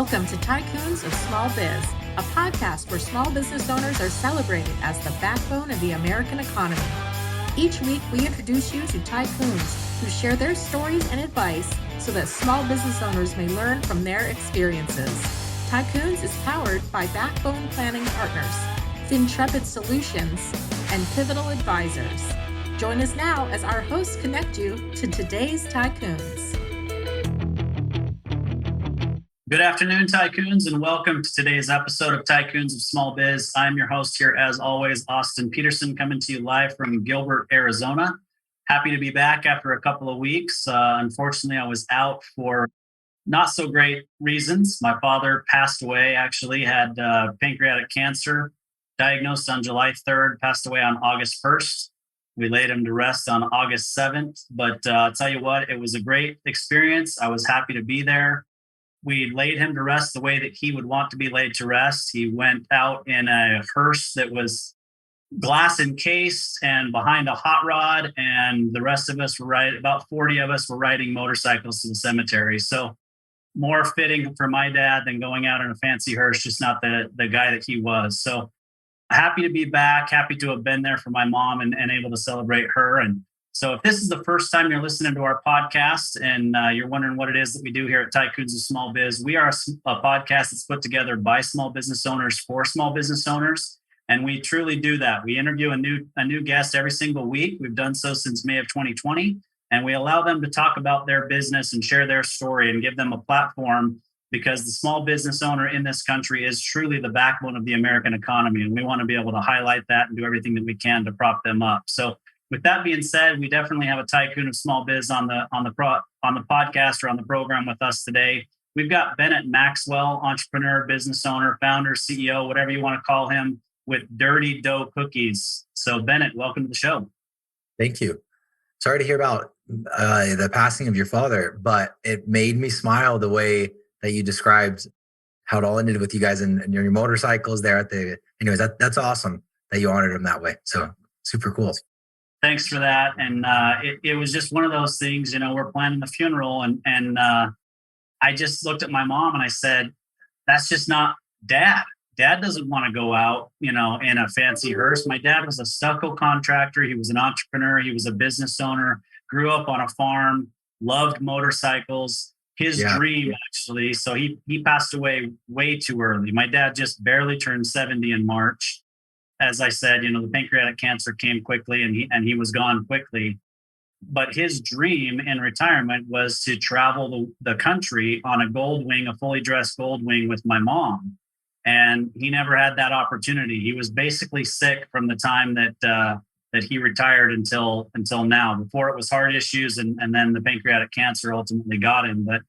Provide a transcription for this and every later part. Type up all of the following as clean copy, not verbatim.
Welcome to Tycoons of Small Biz, a podcast where small business owners are celebrated as the backbone of the American economy. Each week, we introduce you to tycoons who share their stories and advice so that small business owners may learn from their experiences. Tycoons is powered by Backbone Planning Partners, FinTrepid Solutions, and Pivotal Advisors. Join us now as our hosts connect you to today's Tycoons. Good afternoon, Tycoons, and welcome to today's episode of Tycoons of Small Biz. I'm your host here, as always, Austin Peterson, coming to you live from Gilbert, Arizona. Happy to be back after a couple of weeks. Unfortunately, I was out for not so great reasons. My father passed away, actually, had pancreatic cancer, diagnosed on July 3rd, passed away on August 1st. We laid him to rest on August 7th, but I'll tell you what, it was a great experience. I was happy to be there. We laid him to rest the way that he would want to be laid to rest. He went out in a hearse that was glass encased and behind a hot rod, and the rest of us were about 40 of us were riding motorcycles to the cemetery. So more fitting for my dad than going out in a fancy hearse, just not the guy that he was. So happy to be back, happy to have been there for my mom and able to celebrate her. And so if this is the first time you're listening to our podcast and you're wondering what it is that we do here at Tycoons of Small Biz, we are a podcast that's put together by small business owners for small business owners. And we truly do that. We interview a new guest every single week. We've done so since May of 2020. And we allow them to talk about their business and share their story and give them a platform, because the small business owner in this country is truly the backbone of the American economy. And we want to be able to highlight that and do everything that we can to prop them up. So with that being said, we definitely have a tycoon of small biz on the podcast or on the program with us today. We've got Bennett Maxwell, entrepreneur, business owner, founder, CEO, whatever you want to call him, with Dirty Dough Cookies. So Bennett, welcome to the show. Thank you. Sorry to hear about the passing of your father, but it made me smile the way that you described how it all ended with you guys and your motorcycles there at the. Anyways, that's awesome that you honored him that way. So super cool. Thanks for that. And it was just one of those things, we're planning the funeral and I just looked at my mom and I said, that's just not Dad. Dad doesn't want to go out, in a fancy hearse. My dad was a stucco contractor. He was an entrepreneur. He was a business owner, grew up on a farm, loved motorcycles. His dream, actually. So he passed away way too early. My dad just barely turned 70 in March. As I said, the pancreatic cancer came quickly and he was gone quickly. But his dream in retirement was to travel the country on a gold wing, a fully dressed gold wing with my mom. And he never had that opportunity. He was basically sick from the time that he retired until now. Before it was heart issues and then the pancreatic cancer ultimately got him. But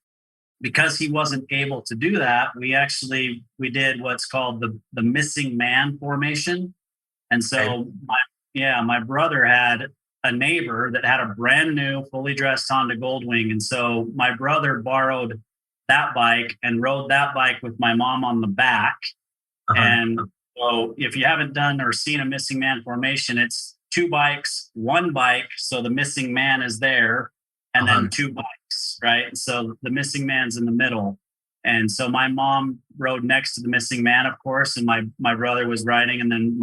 because he wasn't able to do that, we did what's called the missing man formation. And so my brother had a neighbor that had a brand new, fully dressed Honda Goldwing. And so my brother borrowed that bike and rode that bike with my mom on the back. Uh-huh. And so if you haven't done or seen a missing man formation, it's two bikes, one bike. So the missing man is there, and then two bikes, right? So the missing man's in the middle. And so my mom rode next to the missing man, of course, and my brother was riding, and then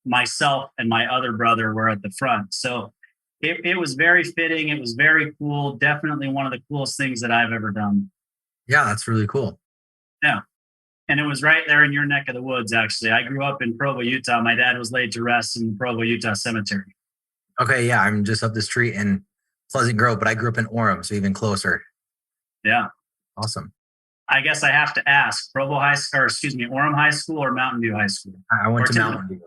myself and my other brother were at the front. So it was very fitting. It was very cool. Definitely one of the coolest things that I've ever done. Yeah, that's really cool. Yeah. And it was right there in your neck of the woods, actually. I grew up in Provo, Utah. My dad was laid to rest in Provo, Utah Cemetery. Okay, yeah, I'm just up the street in Pleasant Grove, but I grew up in Orem, so even closer. Yeah. Awesome. I guess I have to ask, Orem High School or Mountain View High School? I went to Mountain View.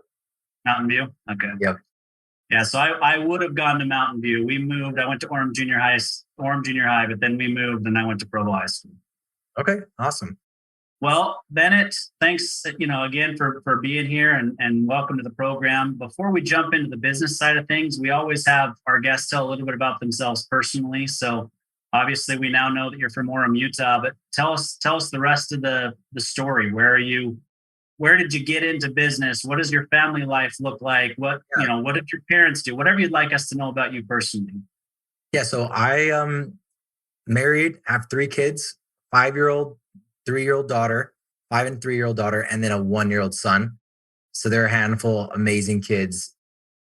Mountain View? Okay. Yep. Yeah, so I would have gone to Mountain View. We moved. I went to Orem Junior High, but then we moved and I went to Provo High School. Okay, awesome. Well, Bennett, thanks, again for being here and welcome to the program. Before we jump into the business side of things, we always have our guests tell a little bit about themselves personally. So obviously we now know that you're from Orem, Utah, but tell us the rest of the story. Where are you? Where did you get into business? What does your family life look like? What did your parents do? Whatever you'd like us to know about you personally. Yeah, so I married, have 3 kids, 5-year-old, 3-year-old daughter, 5 and 3-year-old daughter, and then a 1-year-old son. So they're a handful, amazing kids.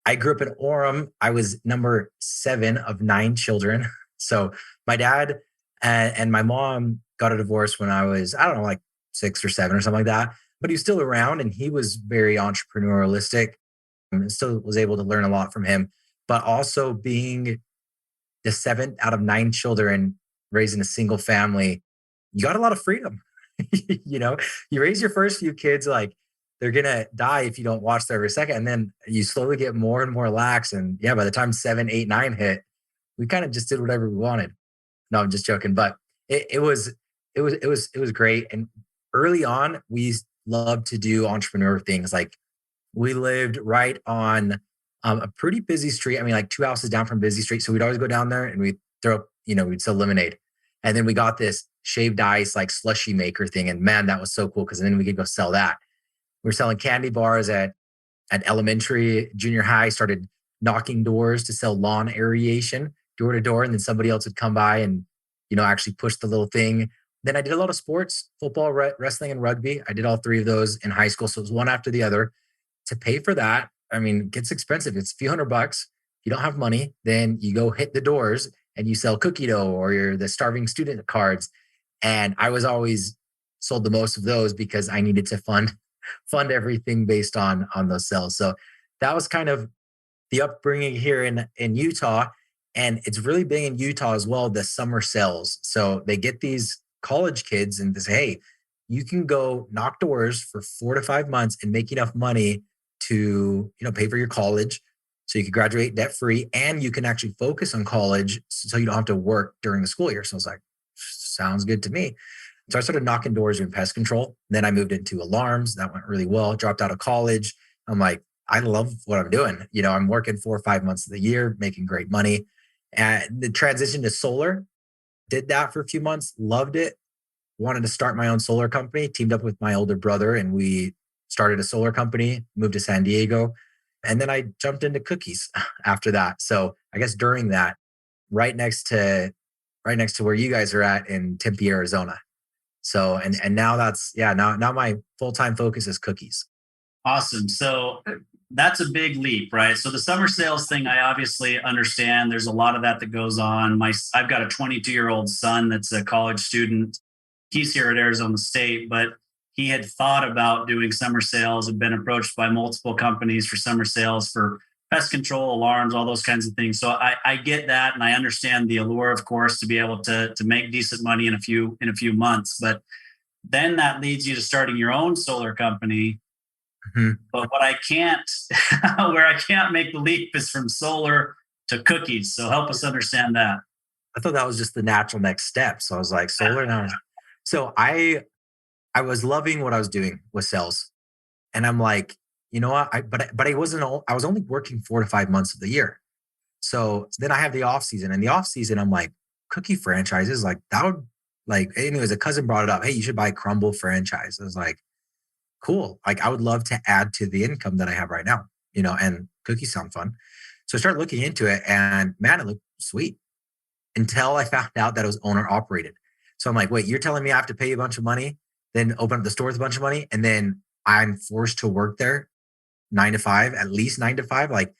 I grew up in Orem. I was number 7 of 9 children. So my dad and my mom got a divorce when I was, I don't know, like 6 or 7 or something like that. But he was still around and he was very entrepreneurialistic and still was able to learn a lot from him. But also being the 7th out of 9 children raised in a single family, you got a lot of freedom. You know, you raise your first few kids like they're gonna die if you don't watch them every second, and then you slowly get more and more lax. And yeah, by the time 7, 8, 9 hit, we kind of just did whatever we wanted. No, I'm just joking, but it was great. And early on, we loved to do entrepreneur things. Like we lived right on a pretty busy street. I mean, like 2 houses down from busy street. So we'd always go down there and we'd throw, we'd sell lemonade. And then we got this shaved ice, like slushy maker thing. And man, that was so cool because then we could go sell that. We were selling candy bars at elementary, junior high, started knocking doors to sell lawn aeration door to door. And then somebody else would come by and, actually push the little thing. Then I did a lot of sports, football, wrestling, and rugby. I did all 3 of those in high school. So it was one after the other. To pay for that, I mean, it gets expensive. It's a few $100. If you don't have money, then you go hit the doors and you sell cookie dough or you're the starving student cards. And I was always sold the most of those because I needed to fund everything based on those sales. So that was kind of the upbringing here in Utah. And it's really big in Utah as well, the summer sales. So they get these college kids and they say, hey, you can go knock doors for 4 to 5 months and make enough money to, pay for your college. So you can graduate debt free and you can actually focus on college so you don't have to work during the school year. So I was like, sounds good to me. So I started knocking doors in pest control. Then I moved into alarms. That went really well. Dropped out of college. I'm like, I love what I'm doing. I'm working 4 or 5 months of the year, making great money. And the transition to solar, did that for a few months, loved it. Wanted to start my own solar company, teamed up with my older brother, and we started a solar company, moved to San Diego. And then I jumped into cookies after that. So I guess during that, right next to where you guys are at in Tempe, Arizona. So, and now now my full-time focus is cookies. Awesome. So that's a big leap, right? So the summer sales thing, I obviously understand. There's a lot of that goes on. I've got a 22-year-old son that's a college student. He's here at Arizona State, but he had thought about doing summer sales, had been approached by multiple companies for summer sales for pest control, alarms, all those kinds of things. So I get that. And I understand the allure, of course, to be able to make decent money in a few months. But then that leads you to starting your own solar company. Mm-hmm. But what I can't, where I can't make the leap is from solar to cookies. So help us understand that. I thought that was just the natural next step. So I was like, solar now. So I was loving what I was doing with sales. And I'm like, you know what? I was only working 4 to 5 months of the year. So then I have the off season. And the off season, I'm like, cookie franchises, like that would anyways, a cousin brought it up. Hey, you should buy Crumble franchise. I was like, cool. Like I would love to add to the income that I have right now, and cookies sound fun. So I started looking into it and man, it looked sweet until I found out that it was owner operated. So I'm like, wait, you're telling me I have to pay a bunch of money, then open up the store with a bunch of money, and then I'm forced to work there 9 to 5, at least 9 to 5. Like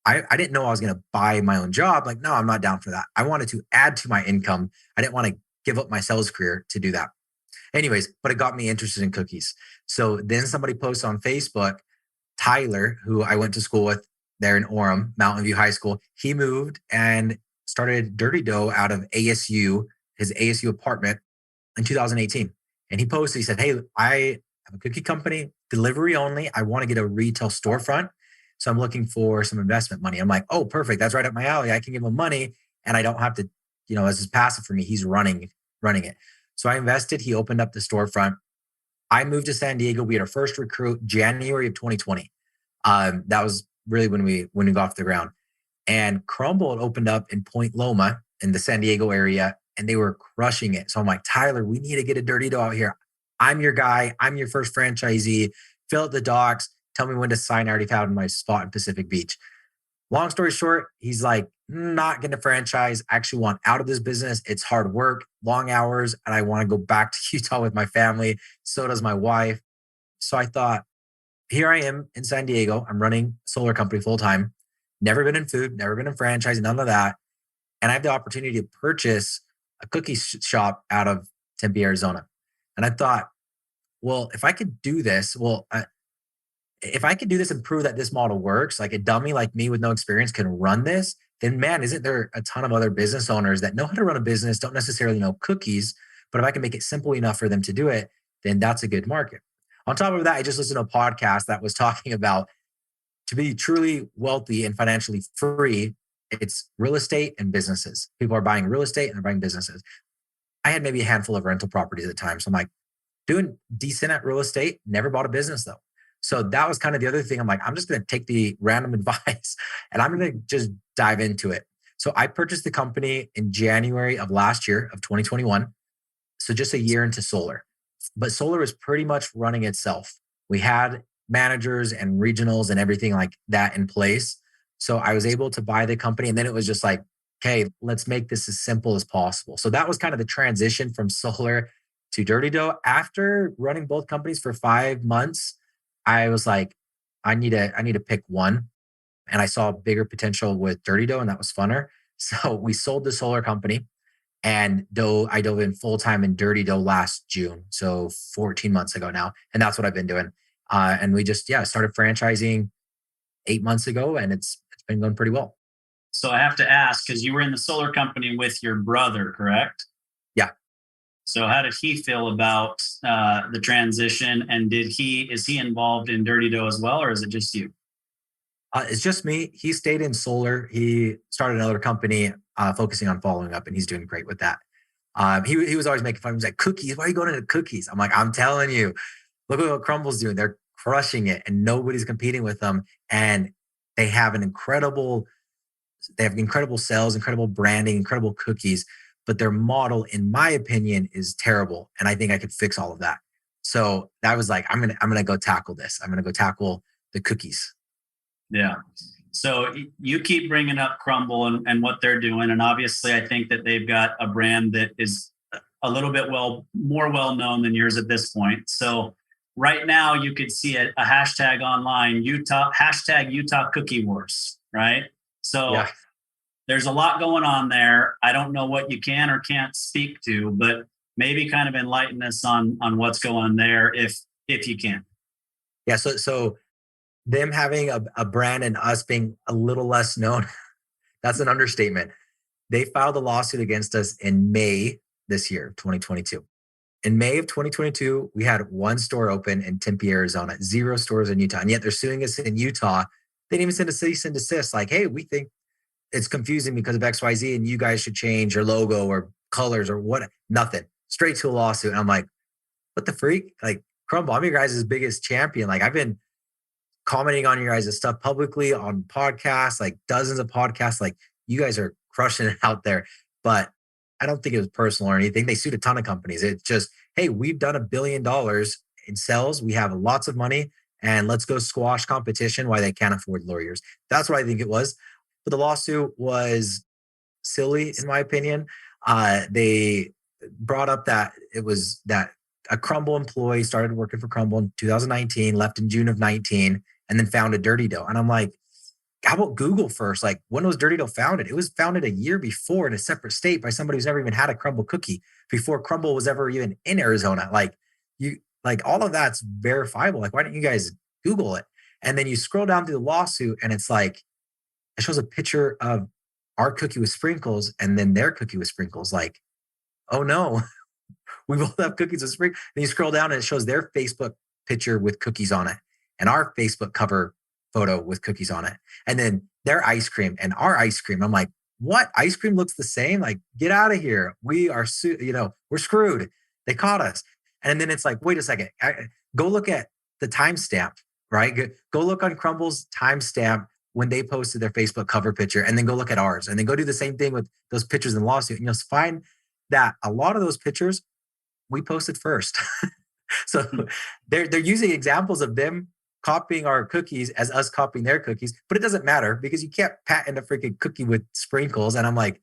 I didn't know I was going to buy my own job. Like, no, I'm not down for that. I wanted to add to my income. I didn't want to give up my sales career to do that. Anyways, but it got me interested in cookies. So then somebody posted on Facebook, Tyler, who I went to school with there in Orem, Mountain View High School, he moved and started Dirty Dough out of ASU, his ASU apartment in 2018. And he posted, he said, hey, I have a cookie company, delivery only. I want to get a retail storefront. So I'm looking for some investment money. I'm like, oh, perfect. That's right up my alley. I can give him money and I don't have to, as his passive for me, he's running it. So I invested. He opened up the storefront. I moved to San Diego. We had our first recruit January of 2020. That was really when we got off the ground. And Crumble had opened up in Point Loma in the San Diego area, and they were crushing it. So I'm like, Tyler, we need to get a Dirty Dough out here. I'm your guy. I'm your first franchisee. Fill out the docs. Tell me when to sign. I already found my spot in Pacific Beach. Long story short, he's like, not going to franchise. I actually want out of this business. It's hard work, long hours, and I want to go back to Utah with my family. So does my wife. So I thought, here I am in San Diego. I'm running a solar company full time. Never been in food, never been in franchising, none of that. And I have the opportunity to purchase a cookie shop out of Tempe, Arizona. And I thought, well, if I could do this, if I could do this and prove that this model works, like a dummy like me with no experience can run this, then man, isn't there a ton of other business owners that know how to run a business, don't necessarily know cookies, but if I can make it simple enough for them to do it, then that's a good market. On top of that, I just listened to a podcast that was talking about to be truly wealthy and financially free, it's real estate and businesses. People are buying real estate and they're buying businesses. I had maybe a handful of rental properties at the time. So I'm like, doing decent at real estate, never bought a business though. So that was kind of the other thing. I'm like, I'm just going to take the random advice and I'm going to just dive into it. So I purchased the company in January of last year of 2021. So just a year into solar. But solar was pretty much running itself. We had managers and regionals and everything like that in place. So I was able to buy the company. And then it was just like, okay, let's make this as simple as possible. So that was kind of the transition from solar to Dirty Dough. After running both companies for 5 months, I was like, I need to pick one. And I saw bigger potential with Dirty Dough, and that was funner. So we sold the solar company. And I dove in full time in Dirty Dough last June. So 14 months ago now. And that's what I've been doing. And we just, started franchising 8 months ago, and it's been going pretty well. So I have to ask, because you were in the solar company with your brother, correct? Yeah. So how did he feel about the transition? And is he involved in Dirty Dough as well, or is it just you? It's just me. He stayed in solar. He started another company focusing on following up, and he's doing great with that. He was always making fun. He was like, cookies, why are you going into cookies? I'm like, I'm telling you, look at what Crumble's doing. They're crushing it and nobody's competing with them. And they have incredible sales, incredible branding, incredible cookies, but their model, in my opinion, is terrible. And I think I could fix all of that. So that was like, I'm gonna go tackle this. I'm gonna go tackle the cookies. Yeah. So you keep bringing up Crumble and what they're doing. And obviously I think that they've got a brand that is a little bit more well-known than yours at this point. So right now you could see a hashtag online, Utah Cookie Wars, right? So There's a lot going on there. I don't know what you can or can't speak to, but maybe kind of enlighten us on what's going on there if you can. Yeah. So them having a brand and us being a little less known, that's an understatement. They filed a lawsuit against us in May this year, 2022. In May of 2022, we had one store open in Tempe, Arizona, 0 stores in Utah. And yet they're suing us in Utah. They didn't even send a cease and desist like, hey, we think it's confusing because of XYZ and you guys should change your logo or colors or what. Nothing. Straight to a lawsuit. And I'm like, what the freak? Like, Crumble, I'm your guys' biggest champion. Like, I've been commenting on your guys' stuff publicly on podcasts, like dozens of podcasts. Like, you guys are crushing it out there. But I don't think it was personal or anything. They sued a ton of companies. It's just, hey, we've done $1 billion in sales. We have lots of money and let's go squash competition while they can't afford lawyers. That's what I think it was. But the lawsuit was silly, in my opinion. They brought up that it was that a Crumble employee started working for Crumble in 2019, left in June of 19, and then founded Dirty Dough. And I'm like, how about Google first? Like, when was Dirty Dough founded? It was founded a year before in a separate state by somebody who's never even had a Crumble cookie before Crumble was ever even in Arizona. Like all of that's verifiable. Like, why don't you guys Google it? And then you scroll down through the lawsuit and it's like, it shows a picture of our cookie with sprinkles and then their cookie with sprinkles. Like, oh no, we both have cookies with sprinkles. Then you scroll down and it shows their Facebook picture with cookies on it and our Facebook cover photo with cookies on it. And then their ice cream and our ice cream. I'm like, what? Ice cream looks the same? Like, get out of here. We are, we're screwed. They caught us. And then it's like, wait a second. Go look at the timestamp, right? Go look on Crumble's timestamp when they posted their Facebook cover picture, and then go look at ours, and then go do the same thing with those pictures in the lawsuit. And you'll find that a lot of those pictures we posted first. So they're using examples of them copying our cookies as us copying their cookies, but it doesn't matter because you can't patent a freaking cookie with sprinkles. And I'm like,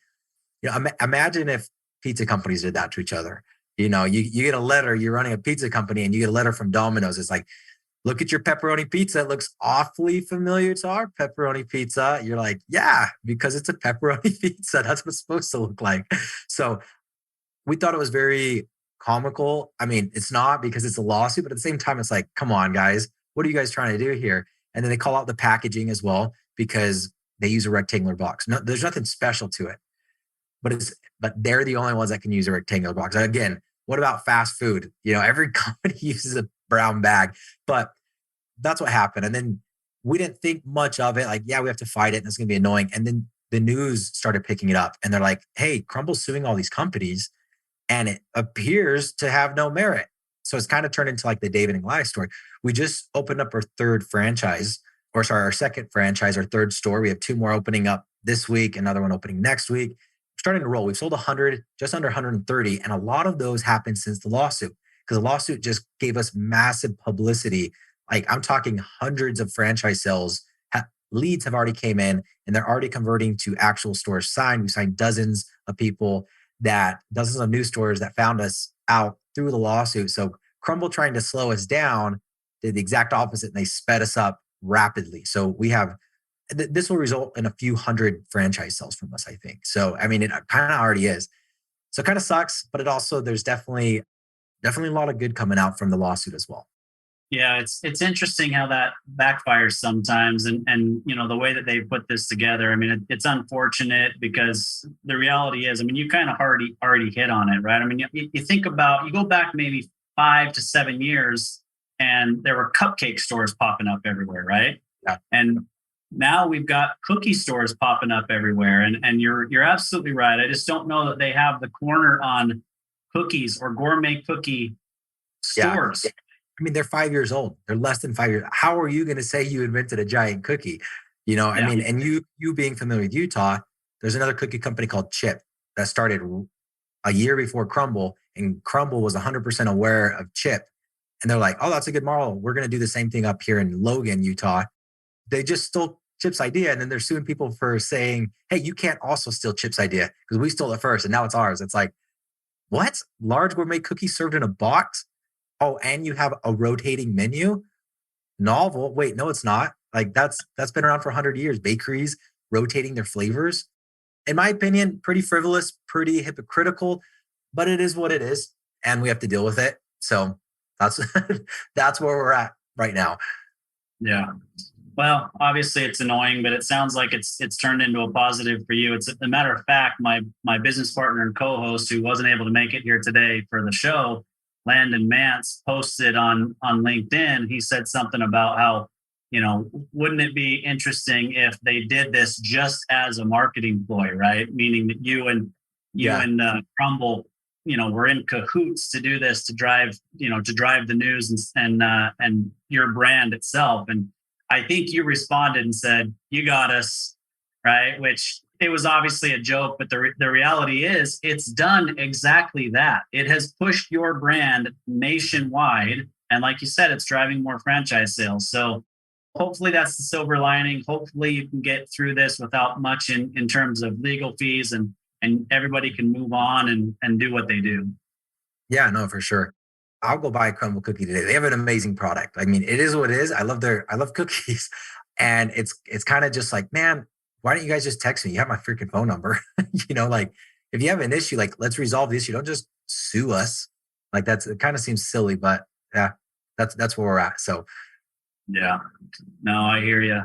imagine if pizza companies did that to each other. You get a letter, you're running a pizza company and you get a letter from Domino's. It's like, look at your pepperoni pizza. It looks awfully familiar to our pepperoni pizza. You're like, yeah, because it's a pepperoni pizza. That's what it's supposed to look like. So we thought it was very comical. I mean, it's not because it's a lawsuit, but at the same time, it's like, come on, guys, what are you guys trying to do here? And then they call out the packaging as well because they use a rectangular box. No, there's nothing special to it, but they're the only ones that can use a rectangular box. And again, what about fast food? Every company uses a brown bag, but that's what happened. And then we didn't think much of it. Like, yeah, we have to fight it and it's going to be annoying. And then the news started picking it up and they're like, hey, Crumble's suing all these companies and it appears to have no merit. So it's kind of turned into like the David and Goliath story. We just opened up our our second franchise, our third store. We have 2 more opening up this week, another one opening next week. We're starting to roll. We've sold 100, just under 130. And a lot of those happened since the lawsuit because the lawsuit just gave us massive publicity. Like I'm talking hundreds of franchise sales. Leads have already came in and they're already converting to actual stores signed. We signed dozens of new stores that found us out through the lawsuit. So Crumble trying to slow us down did the exact opposite and they sped us up rapidly. So this will result in a few hundred franchise sales from us, I think. So, I mean, it kind of already is. So it kind of sucks, but there's definitely a lot of good coming out from the lawsuit as well. Yeah, it's interesting how that backfires sometimes, and the way that they put this together. I mean, it's unfortunate because the reality is, I mean, you kind of already hit on it, right? I mean, you think about, you go back maybe 5 to 7 years, and there were cupcake stores popping up everywhere, right? Yeah. And now we've got cookie stores popping up everywhere, and you're absolutely right. I just don't know that they have the corner on cookies or gourmet cookie stores. Yeah. I mean, they're 5 years old. They're less than 5 years. How are you going to say you invented a giant cookie? I mean, and you being familiar with Utah, there's another cookie company called Chip that started a year before Crumble, and Crumble was 100% aware of Chip. And they're like, oh, that's a good model. We're going to do the same thing up here in Logan, Utah. They just stole Chip's idea, and then they're suing people for saying, hey, you can't also steal Chip's idea because we stole it first, and now it's ours. It's like, what? Large gourmet cookies served in a box? Oh, and you have a rotating menu? Novel? Wait, no, it's not. Like that's been around for 100 years. Bakeries rotating their flavors. In my opinion, pretty frivolous, pretty hypocritical, but it is what it is, and we have to deal with it. So that's that's where we're at right now. Yeah. Well, obviously it's annoying, but it sounds like it's turned into a positive for you. It's a matter of fact, my business partner and co-host who wasn't able to make it here today for the show, Landon Mance, posted on LinkedIn. He said something about how, wouldn't it be interesting if they did this just as a marketing ploy, right? Meaning that you and Crumble, were in cahoots to do this, to drive the news and your brand itself. And I think you responded and said, you got us, right? Which it was obviously a joke, but the reality is it's done exactly that. It has pushed your brand nationwide. And like you said, it's driving more franchise sales. So hopefully that's the silver lining. Hopefully you can get through this without much in terms of legal fees and everybody can move on and do what they do. Yeah, no, for sure. I'll go buy a Crumble cookie today. They have an amazing product. I mean, it is what it is. I love cookies. And it's kind of just like, man, why don't you guys just text me? You have my freaking phone number. Like if you have an issue, like let's resolve the issue. Don't just sue us. Like it kind of seems silly, but yeah, that's where we're at. So yeah, no, I hear you.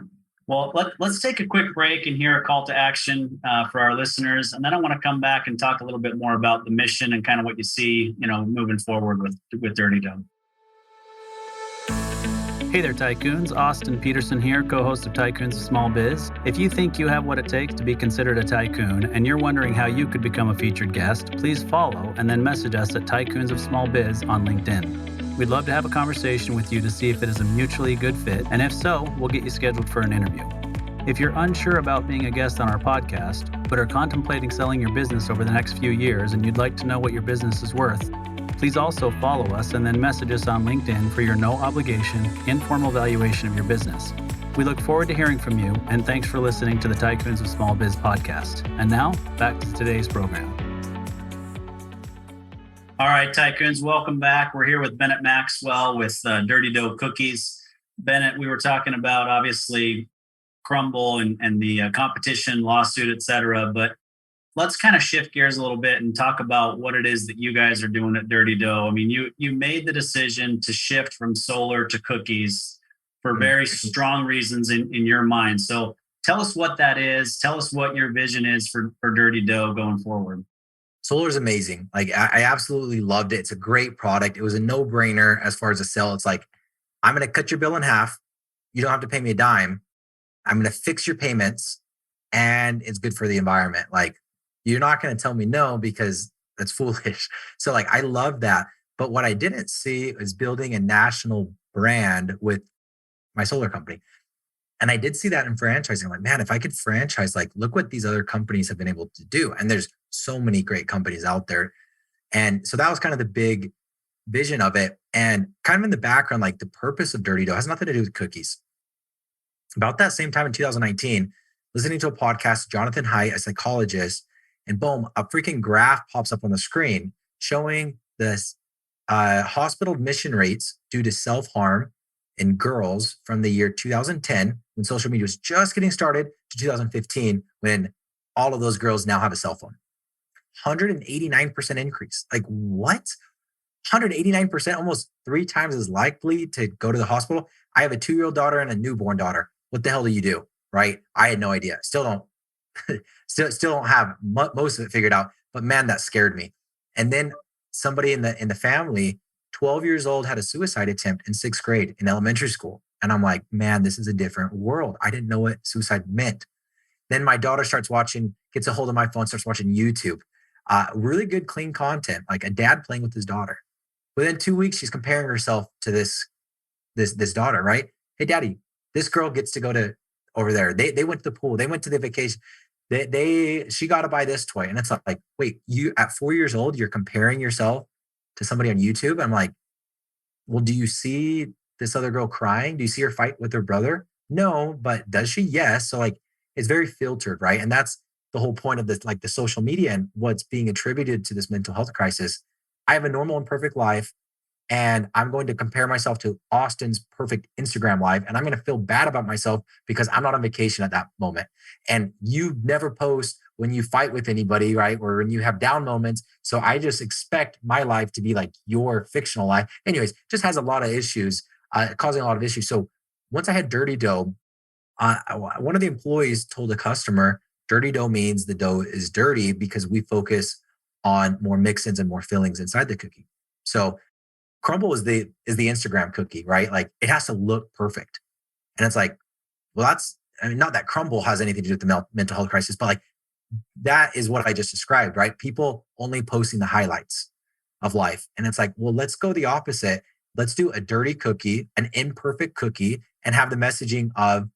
Well, let's take a quick break and hear a call to action for our listeners. And then I want to come back and talk a little bit more about the mission and kind of what you see, moving forward with Dirty Dough. Hey there, Tycoons. Austin Peterson here, co-host of Tycoons of Small Biz. If you think you have what it takes to be considered a tycoon and you're wondering how you could become a featured guest, please follow and then message us at Tycoons of Small Biz on LinkedIn. We'd love to have a conversation with you to see if it is a mutually good fit, and if so, we'll get you scheduled for an interview. If you're unsure about being a guest on our podcast, but are contemplating selling your business over the next few years and you'd like to know what your business is worth, Please also follow us and then message us on LinkedIn for your no obligation, informal valuation of your business. We look forward to hearing from you, and thanks for listening to the Tycoons of Small Biz podcast. And now, back to today's program. All right, Tycoons, welcome back. We're here with Bennett Maxwell with Dirty Dough Cookies. Bennett, we were talking about, obviously, Crumble and the competition, lawsuit, et cetera, but let's kind of shift gears a little bit and talk about what it is that you guys are doing at Dirty Dough. I mean, you made the decision to shift from solar to cookies for very strong reasons in your mind. So tell us what that is. Tell us what your vision is for Dirty Dough going forward. Solar is amazing. Like I absolutely loved it. It's a great product. It was a no-brainer as far as a sell. It's like, I'm going to cut your bill in half. You don't have to pay me a dime. I'm going to fix your payments, and it's good for the environment. Like, you're not going to tell me no, because that's foolish. So like, I love that. But what I didn't see is building a national brand with my solar company. And I did see that in franchising. I'm like, man, if I could franchise, like, look what these other companies have been able to do. And there's so many great companies out there. And so that was kind of the big vision of it. And kind of in the background, like, the purpose of Dirty Dough has nothing to do with cookies. About that same time in 2019, listening to a podcast, Jonathan Haidt, a psychologist, and boom, a freaking graph pops up on the screen showing this hospital admission rates due to self-harm in girls from the year 2010, when social media was just getting started, to 2015, when all of those girls now have a cell phone. 189% increase. Like, what? 189%, almost 3 times as likely to go to the hospital. I have a 2-year-old daughter and a newborn daughter. What the hell do you do? Right? I had no idea. Still don't have most of it figured out. But man, that scared me. And then somebody in the family, 12 years old, had a suicide attempt in 6th grade in elementary school. And I'm like, man, this is a different world. I didn't know what suicide meant. Then my daughter gets a hold of my phone, starts watching YouTube. Really good, clean content, like a dad playing with his daughter. Within 2 weeks, she's comparing herself to this daughter, right? Hey, daddy, this girl gets to go to over there. They went to the pool. They went to the vacation. She got to buy this toy. And it's like, wait, you at 4 years old, you're comparing yourself to somebody on YouTube. I'm like, well, do you see this other girl crying? Do you see her fight with her brother? No, but does she? Yes. So like, it's very filtered, right? And that's the whole point of this, like the social media and what's being attributed to this mental health crisis. I have a normal and perfect life, and I'm going to compare myself to Austin's perfect Instagram life, and I'm going to feel bad about myself because I'm not on vacation at that moment. And you never post when you fight with anybody, right? Or when you have down moments. So I just expect my life to be like your fictional life. Anyways, just has a lot of issues, causing a lot of issues. So once I had Dirty Dough, one of the employees told a customer, Dirty Dough means the dough is dirty because we focus on more mix-ins and more fillings inside the cookie. So Crumble is the Instagram cookie, right? Like, it has to look perfect. And it's like, well, not that Crumble has anything to do with the mental health crisis, but like, that is what I just described, right? People only posting the highlights of life. And it's like, well, let's go the opposite. Let's do a dirty cookie, an imperfect cookie, and have the messaging of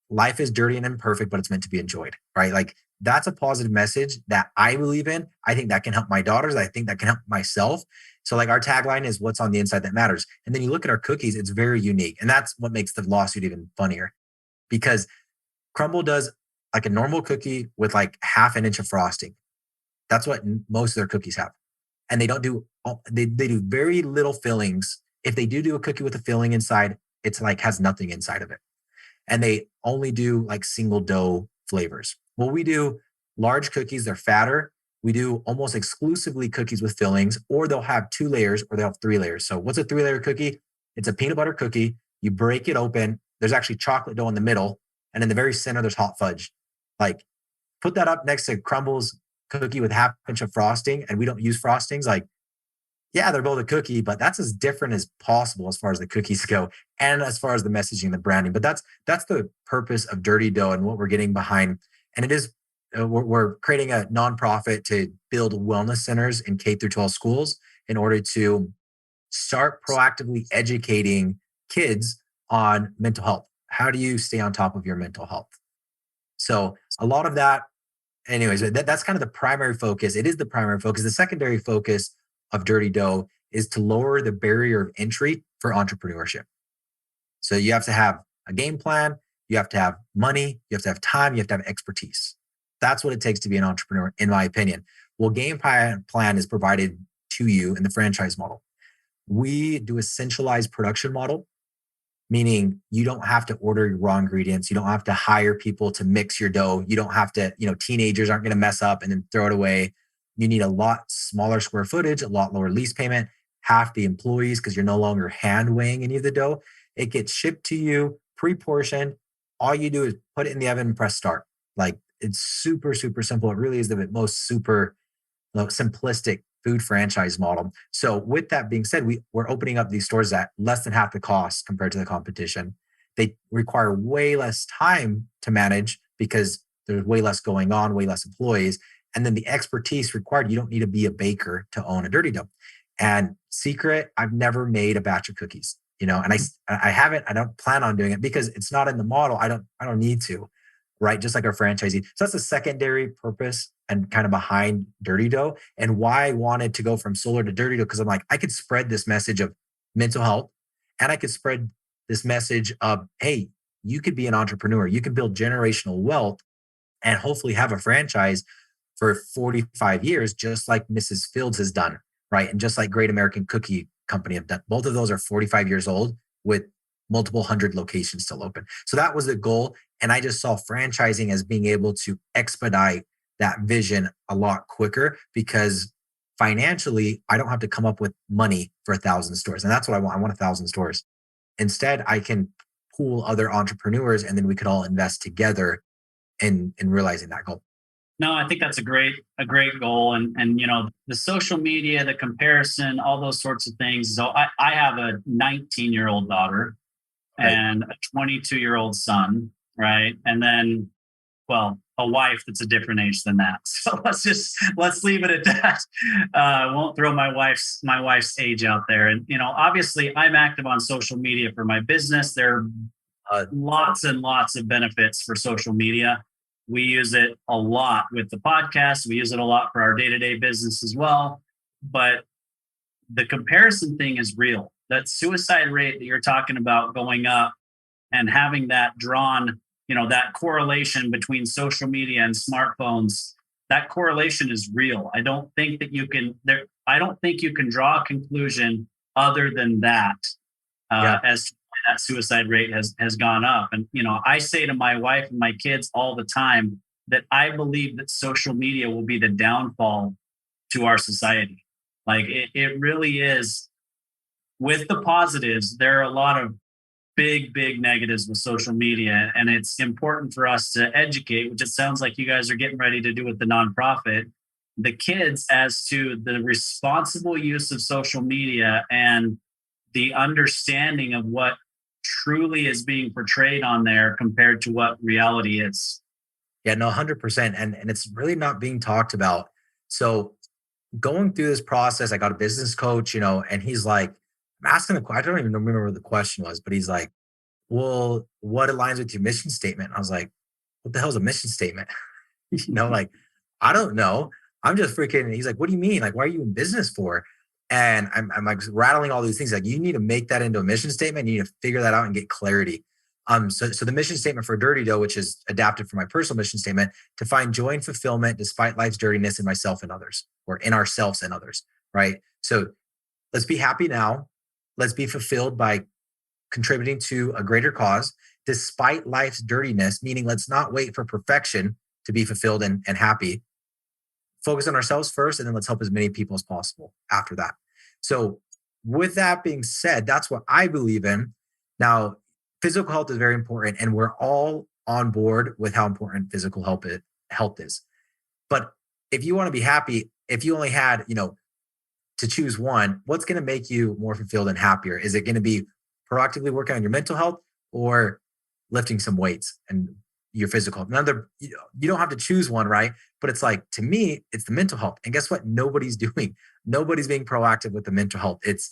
life is dirty and imperfect, but it's meant to be enjoyed, right? Like, that's a positive message that I believe in. I think that can help my daughters. I think that can help myself. So like, our tagline is what's on the inside that matters. And then you look at our cookies, it's very unique. And that's what makes the lawsuit even funnier, because Crumble does like a normal cookie with like 1/2 inch of frosting. That's what most of their cookies have. And they don't do, they do very little fillings. If they do a cookie with a filling inside, it's like has nothing inside of it. And they only do like single dough flavors. Well, we do large cookies, they're fatter. We do almost exclusively cookies with fillings, or they'll have 2 layers or they'll have 3 layers. So what's a 3-layer cookie? It's a peanut butter cookie. You break it open. There's actually chocolate dough in the middle. And in the very center, there's hot fudge. Like, put that up next to Crumble's cookie with 1/2 inch of frosting, and we don't use frostings. Like, yeah, they're both a cookie, but that's as different as possible as far as the cookies go, and as far as the messaging, the branding. But that's the purpose of Dirty Dough and what we're getting behind. And it is, we're creating a nonprofit to build wellness centers in K through 12 schools in order to start proactively educating kids on mental health. How do you stay on top of your mental health? So a lot of that, anyways, that's kind of the primary focus. It is the primary focus. The secondary focus of Dirty Dough is to lower the barrier of entry for entrepreneurship. So you have to have a game plan, you have to have money, you have to have time, you have to have expertise. That's what it takes to be an entrepreneur, in my opinion. Well, game plan is provided to you in the franchise model. We do a centralized production model, meaning you don't have to order your raw ingredients. You don't have to hire people to mix your dough. You don't have to, teenagers aren't going to mess up and then throw it away. You need a lot smaller square footage, a lot lower lease payment, half the employees because you're no longer hand weighing any of the dough. It gets shipped to you, pre-portioned. All you do is put it in the oven and press start. Like, it's super, super simple. It really is the most super simplistic food franchise model. So with that being said, we're opening up these stores at less than half the cost compared to the competition. They require way less time to manage because there's way less going on, way less employees. And then the expertise required, you don't need to be a baker to own a dirty dough. And secret, I've never made a batch of cookies, and I don't plan on doing it because it's not in the model. I don't need to, right? Just like our franchisee. So that's a secondary purpose and kind of behind dirty dough, and why I wanted to go from solar to dirty dough. Because I'm like, I could spread this message of mental health, and I could spread this message of, hey, you could be an entrepreneur. You can build generational wealth and hopefully have a franchise for 45 years, just like Mrs. Fields has done, right? And just like Great American Cookie Company have done. Both of those are 45 years old with multiple hundred locations still open. So that was the goal. And I just saw franchising as being able to expedite that vision a lot quicker because financially, I don't have to come up with money for 1,000 stores. And that's what I want. I want 1,000 stores. Instead, I can pool other entrepreneurs and then we could all invest together in realizing that goal. No, I think that's a great goal. And the social media, the comparison, all those sorts of things. So I have a 19-year-old daughter and a 22-year-old son, right? And then, a wife that's a different age than that. So let's leave it at that. I won't throw my wife's age out there. And obviously I'm active on social media for my business. There are lots and lots of benefits for social media. We use it a lot with the podcast. We use it a lot for our day-to-day business as well. But the comparison thing is real. That suicide rate that you're talking about going up and having that drawn, that correlation between social media and smartphones, that correlation is real. I don't think you can draw a conclusion other than that as to why that suicide rate has gone up. And, I say to my wife and my kids all the time that I believe that social media will be the downfall to our society. Like it really is. With the positives, there are a lot of big negatives with social media. And it's important for us to educate, which it sounds like you guys are getting ready to do with the nonprofit, the kids as to the responsible use of social media and the understanding of what truly is being portrayed on there compared to what reality is. Yeah, no, 100%. And it's really not being talked about. So going through this process, I got a business coach, and he's like, I'm asking I don't even remember what the question was, but he's like, well, what aligns with your mission statement? I was like, what the hell is a mission statement? I don't know. I'm just freaking. And he's like, what do you mean? Like, why are you in business for? And I'm like rattling all these things. Like, you need to make that into a mission statement. You need to figure that out and get clarity. So the mission statement for Dirty Dough, which is adapted from my personal mission statement, to find joy and fulfillment despite life's dirtiness in myself and others, or in ourselves and others, right? So let's be happy now. Let's be fulfilled by contributing to a greater cause despite life's dirtiness, meaning let's not wait for perfection to be fulfilled and happy. Focus on ourselves first, and then let's help as many people as possible after that. So with that being said, that's what I believe in. Now, physical health is very important, and we're all on board with how important physical health is. But if you want to be happy, if you only had, to choose one, what's going to make you more fulfilled and happier? Is it going to be proactively working on your mental health or lifting some weights and your physical health? You don't have to choose one, right? But it's like, to me, it's the mental health. And guess what? Nobody's doing. Nobody's being proactive with the mental health. It's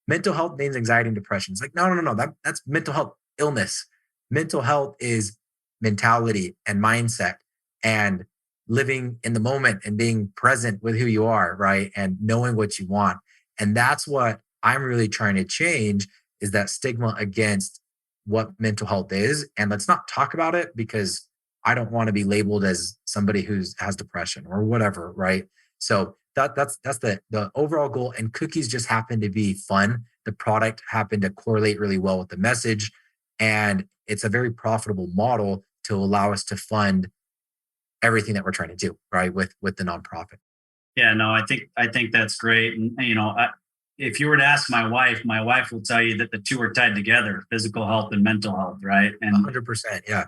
mental health means anxiety and depression. It's like, no. That's mental health illness. Mental health is mentality and mindset and living in the moment and being present with who you are, right? And knowing what you want. And that's what I'm really trying to change, is that stigma against what mental health is. And let's not talk about it, because I don't want to be labeled as somebody who has depression or whatever, right? So that's the overall goal. And cookies just happen to be fun. The product happened to correlate really well with the message, and it's a very profitable model to allow us to fund everything that we're trying to do, right, with the nonprofit. Yeah, no, I think that's great. And if you were to ask my wife will tell you that the two are tied together: physical health and mental health, right? And 100%. Yeah.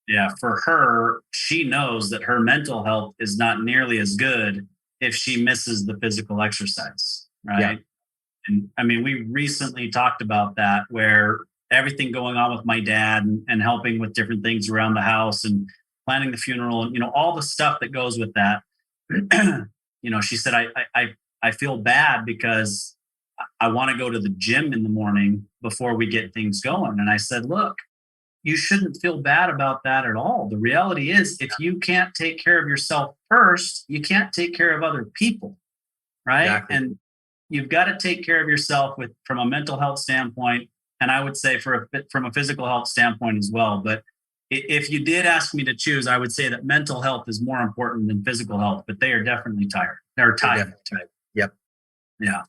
yeah, for her, she knows that her mental health is not nearly as good if she misses the physical exercise, right? Yeah. And I mean, we recently talked about that, where everything going on with my dad, and helping with different things around the house and planning the funeral, and all the stuff that goes with that. She said, I feel bad because I want to go to the gym in the morning before we get things going. And I said, look, you shouldn't feel bad about that at all. The reality is, if you can't take care of yourself first, you can't take care of other people, right? Exactly. And you've got to take care of yourself from a mental health standpoint, and I would say from a physical health standpoint as well. But if you did ask me to choose, I would say that mental health is more important than physical health, but they are definitely tied. They're tied. Yep. Yeah.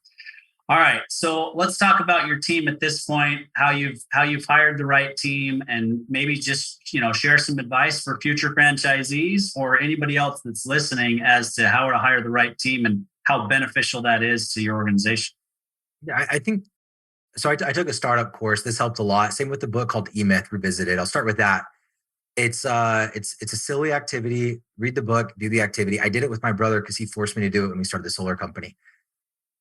All right. So let's talk about your team at this point, how you've hired the right team, and maybe just, share some advice for future franchisees or anybody else that's listening as to how to hire the right team and how beneficial that is to your organization. Yeah, I think so. I took a startup course. This helped a lot. Same with the book called E-Myth Revisited. I'll start with that. It's a silly activity. Read the book, do the activity. I did it with my brother because he forced me to do it when we started the solar company.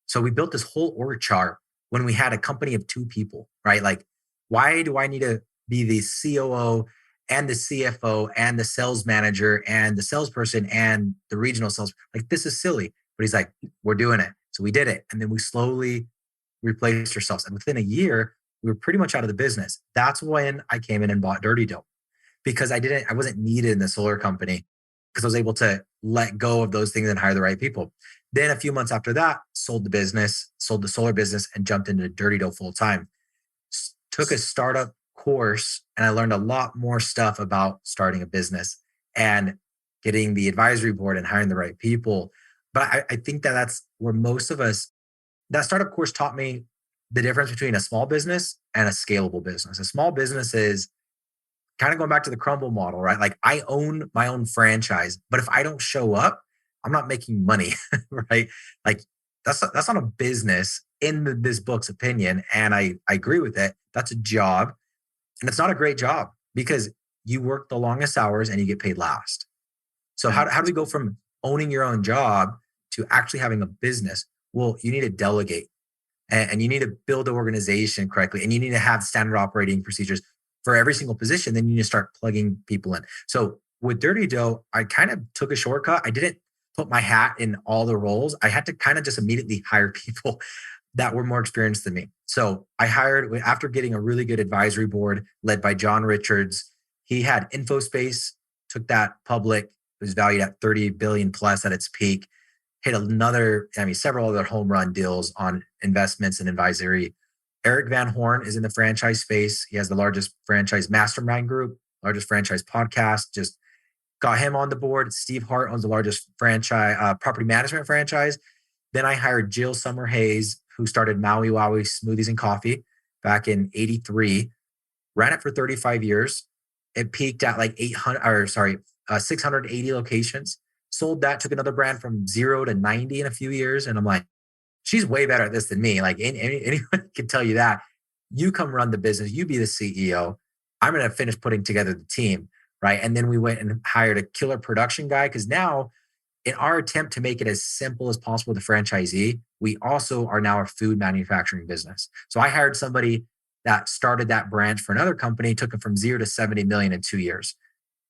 So we built this whole org chart when we had a company of 2 people, right? Like, why do I need to be the COO and the CFO and the sales manager and the salesperson and the regional sales? Like, this is silly. But he's like, we're doing it. So we did it. And then we slowly replaced ourselves. And within a year, we were pretty much out of the business. That's when I came in and bought Dirty Dough, because I wasn't needed in the solar company, because I was able to let go of those things and hire the right people. Then a few months after that, sold the solar business, and jumped into Dirty Dough full time. Took a startup course, and I learned a lot more stuff about starting a business and getting the advisory board and hiring the right people. But I think that's where most of us, that startup course taught me the difference between a small business and a scalable business. A small business is kind of going back to the crumble model, right? Like, I own my own franchise, but if I don't show up, I'm not making money, right? Like, that's not a business in this book's opinion. And I agree with it. That's a job. And it's not a great job, because you work the longest hours and you get paid last. So how do we go from owning your own job to actually having a business? Well, you need to delegate, and you need to build the organization correctly, and you need to have standard operating procedures for every single position. Then you need to start plugging people in. So with Dirty Dough, I kind of took a shortcut. I didn't put my hat in all the roles. I had to kind of just immediately hire people that were more experienced than me. So I hired, after getting a really good advisory board led by John Richards. He had InfoSpace, took that public. It was valued at 30 billion plus at its peak. Hit several other home run deals on investments and advisory. Eric Van Horn is in the franchise space. He has the largest franchise mastermind group, largest franchise podcast. Just got him on the board. Steve Hart owns the largest franchise property management franchise. Then I hired Jill Summer Hayes, who started Maui Wowie Smoothies and Coffee back in '83. Ran it for 35 years. It peaked at like 680 locations. Sold that, took another brand from 0 to 90 in a few years. And I'm like, she's way better at this than me. Like, anyone can tell you that. You come run the business, you be the CEO. I'm going to finish putting together the team, right? And then we went and hired a killer production guy, because now, in our attempt to make it as simple as possible with the franchisee, we also are now a food manufacturing business. So I hired somebody that started that branch for another company, took it from 0 to 70 million in 2 years.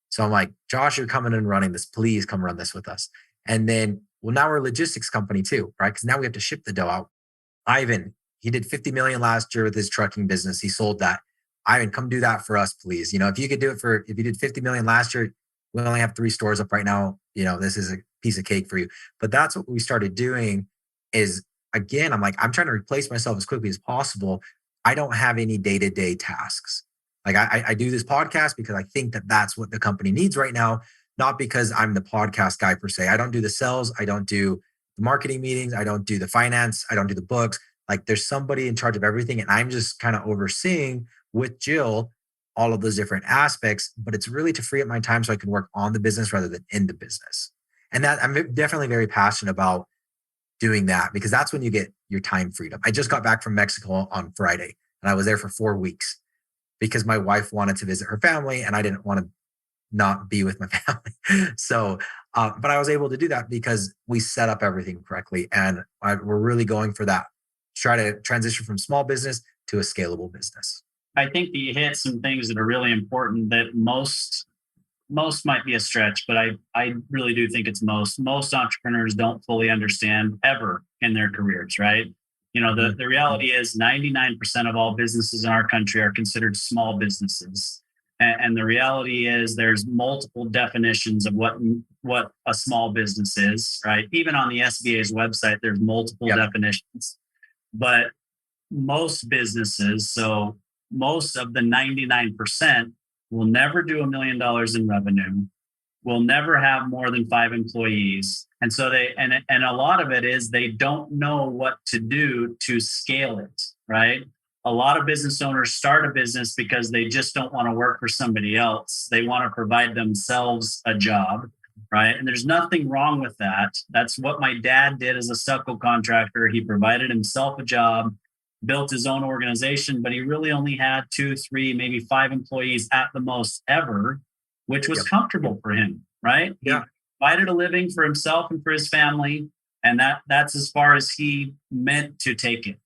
So I'm like, Josh, you're coming and running this. Please come run this with us. And then, well, now we're a logistics company too, right? Because now we have to ship the dough out. Ivan, he did 50 million last year with his trucking business. He sold that. Ivan, come do that for us, please. If you did 50 million last year, we only have 3 stores up right now. This is a piece of cake for you. But that's what we started doing, is again, I'm like, I'm trying to replace myself as quickly as possible. I don't have any day-to-day tasks. Like I do this podcast because I think that that's what the company needs right now, not because I'm the podcast guy per se. I don't do the sales. I don't do the marketing meetings. I don't do the finance. I don't do the books. Like there's somebody in charge of everything. And I'm just kind of overseeing with Jill all of those different aspects, but it's really to free up my time so I can work on the business rather than in the business. And that I'm definitely very passionate about doing that because that's when you get your time freedom. I just got back from Mexico on Friday and I was there for 4 weeks because my wife wanted to visit her family and I didn't want to not be with my family. So, but I was able to do that because we set up everything correctly. And we're really going for that. Try to transition from small business to a scalable business. I think that you hit some things that are really important that most might be a stretch, but I really do think it's most entrepreneurs don't fully understand ever in their careers, right? You know, the reality is 99% of all businesses in our country are considered small businesses. And the reality is there's multiple definitions of what a small business is, right? Even on the SBA's website, there's multiple definitions. But most businesses, so most of the 99% will never do $1 million in revenue, will never have more than 5 employees. And so and a lot of it is they don't know what to do to scale it, right? A lot of business owners start a business because they just don't want to work for somebody else. They want to provide themselves a job, right? And there's nothing wrong with that. That's what my dad did as a stucco contractor. He provided himself a job, built his own organization, but he really only had 2, 3, maybe 5 employees at the most ever, which was comfortable for him, right? He provided a living for himself and for his family, and that's as far as he meant to take it.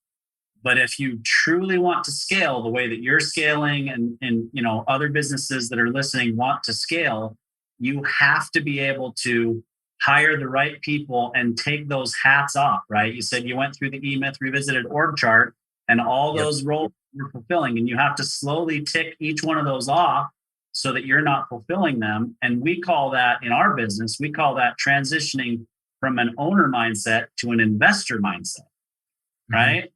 But if you truly want to scale the way that you're scaling and you know other businesses that are listening want to scale, you have to be able to hire the right people and take those hats off, right? You said you went through the E-Myth Revisited org chart and all those roles you're fulfilling, and you have to slowly tick each one of those off so that you're not fulfilling them. And we call that in our business, we call that transitioning from an owner mindset to an investor mindset, right?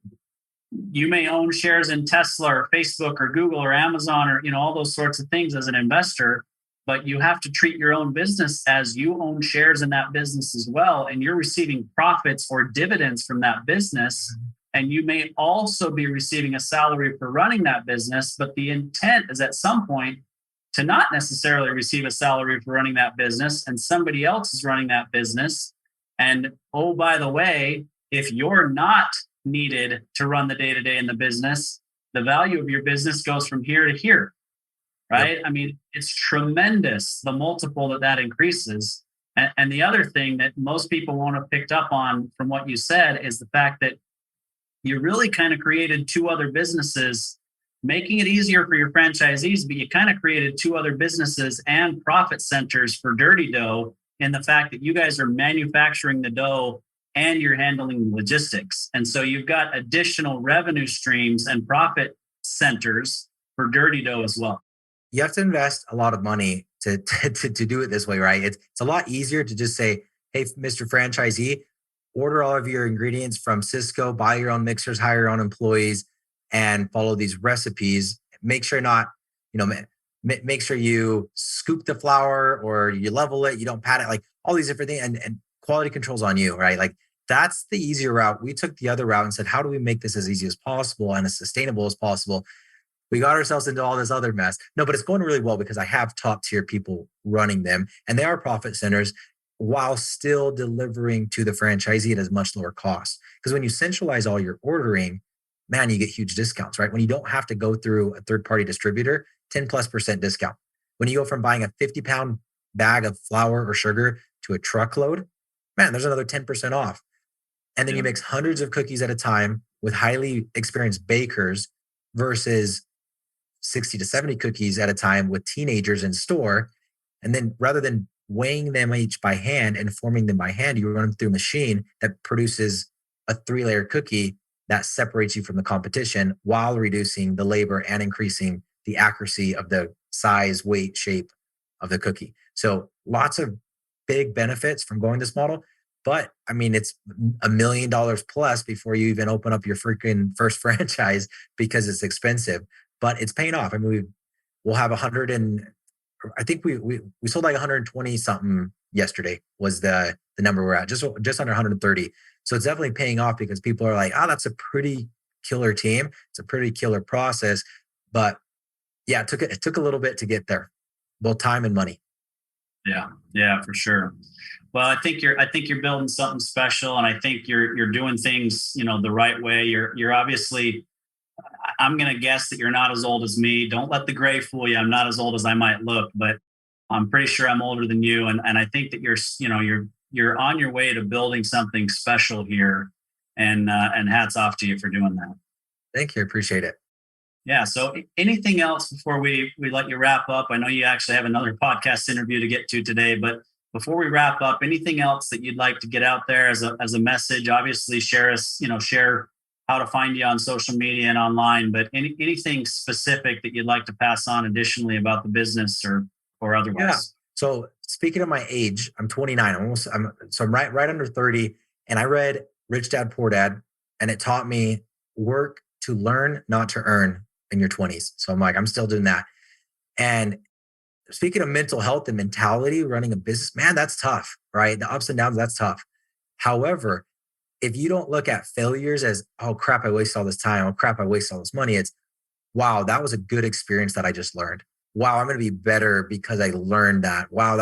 You may own shares in Tesla or Facebook or Google or Amazon or, you know, all those sorts of things as an investor, but you have to treat your own business as you own shares in that business as well. And you're receiving profits or dividends from that business. And you may also be receiving a salary for running that business, but the intent is at some point to not necessarily receive a salary for running that business and somebody else is running that business. And oh, by the way, if you're not needed to run the day-to-day in the business, the value of your business goes from here to here, right? I mean, it's tremendous, the multiple that increases. And the other thing that most people won't have picked up on from what you said is the fact that you really kind of created 2 other businesses, making it easier for your franchisees, but you kind of created 2 other businesses and profit centers for Dirty Dough in the fact that you guys are manufacturing the dough and you're handling logistics. And so you've got additional revenue streams and profit centers for Dirty Dough as well. You have to invest a lot of money to do it this way, right? It's a lot easier to just say, hey, Mr. Franchisee, order all of your ingredients from Cisco, buy your own mixers, hire your own employees, and follow these recipes. Make sure make sure you scoop the flour or you level it, you don't pat it, like all these different things, and quality control's on you, right? Like that's the easier route. We took the other route and said, how do we make this as easy as possible and as sustainable as possible? We got ourselves into all this other mess. No, but it's going really well because I have top tier people running them and they are profit centers while still delivering to the franchisee at as much lower cost. Because when you centralize all your ordering, man, you get huge discounts, right? When you don't have to go through a third-party distributor, 10+% discount. When you go from buying a 50-pound bag of flour or sugar to a truckload, man, there's another 10% off. And then you mix hundreds of cookies at a time with highly experienced bakers versus 60 to 70 cookies at a time with teenagers in store. And then rather than weighing them each by hand and forming them by hand, you run them through a machine that produces a 3-layer cookie that separates you from the competition while reducing the labor and increasing the accuracy of the size, weight, shape of the cookie. So lots of big benefits from going this model. But I mean, it's $1 million plus before you even open up your freaking first franchise because it's expensive, but it's paying off. I mean, we'll have 100 and I think we sold like 120 something yesterday was the number we're at, just under 130. So it's definitely paying off because people are like, oh, that's a pretty killer team. It's a pretty killer process. But yeah, it took a little bit to get there, both time and money. Yeah, for sure. Well, I think you're building something special, and I think you're doing things, the right way. You're obviously, I'm going to guess that you're not as old as me. Don't let the gray fool you. I'm not as old as I might look, but I'm pretty sure I'm older than you. And I think that you're on your way to building something special here, and hats off to you for doing that. Thank you. Appreciate it. Yeah. So anything else before we let you wrap up? I know you actually have another podcast interview to get to today, but before we wrap up, anything else that you'd like to get out there as a message? Obviously share how to find you on social media and online, but anything specific that you'd like to pass on additionally about the business or otherwise? Yeah. So speaking of my age, I'm 29. I'm right under 30. And I read Rich Dad, Poor Dad, and it taught me work to learn, not to earn in your 20s. So I'm like, I'm still doing that. And speaking of mental health and mentality, running a business, man, that's tough, right? The ups and downs, that's tough. However, if you don't look at failures as, oh crap, I wasted all this time. Oh crap, I wasted all this money. It's, wow, that was a good experience that I just learned. Wow, I'm going to be better because I learned that. Wow,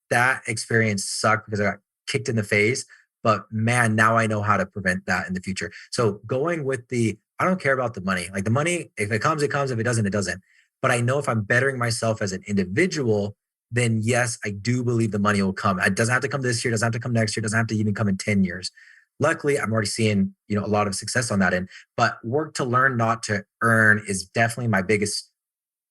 that experience sucked because I got kicked in the face. But man, now I know how to prevent that in the future. So going with I don't care about the money. Like the money, if it comes, it comes. If it doesn't, it doesn't. But I know if I'm bettering myself as an individual, then yes, I do believe the money will come. It doesn't have to come this year. It doesn't have to come next year. It doesn't have to even come in 10 years. Luckily, I'm already seeing, a lot of success on that end. But work to learn, not to earn is definitely my biggest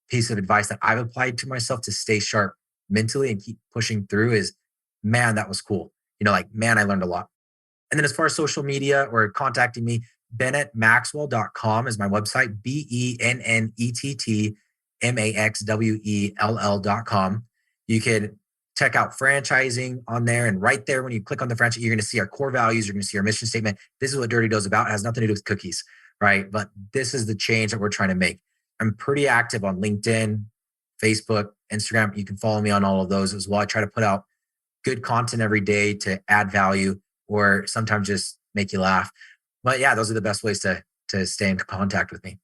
piece of advice that I've applied to myself to stay sharp mentally and keep pushing through is, man, that was cool. Man, I learned a lot. And then as far as social media or contacting me, BennettMaxwell.com is my website, BennettMaxwell.com. You can check out franchising on there. And right there, when you click on the franchise, you're going to see our core values. You're going to see our mission statement. This is what Dirty Dough's about. It has nothing to do with cookies, right? But this is the change that we're trying to make. I'm pretty active on LinkedIn, Facebook, Instagram. You can follow me on all of those as well. I try to put out good content every day to add value or sometimes just make you laugh. But yeah, those are the best ways to stay in contact with me.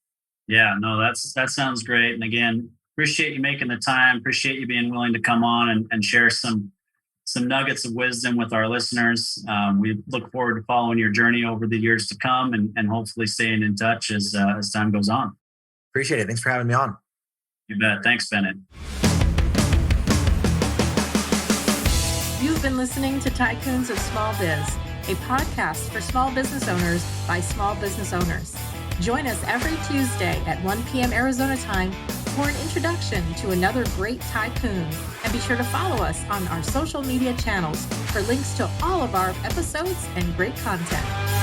Yeah, no, that sounds great. And again, appreciate you making the time. Appreciate you being willing to come on and share some nuggets of wisdom with our listeners. We look forward to following your journey over the years to come and hopefully staying in touch as time goes on. Appreciate it. Thanks for having me on. You bet. Thanks, Bennett. You've been listening to Tycoons of Small Biz, a podcast for small business owners by small business owners. Join us every Tuesday at 1 p.m. Arizona time for an introduction to another great tycoon. And be sure to follow us on our social media channels for links to all of our episodes and great content.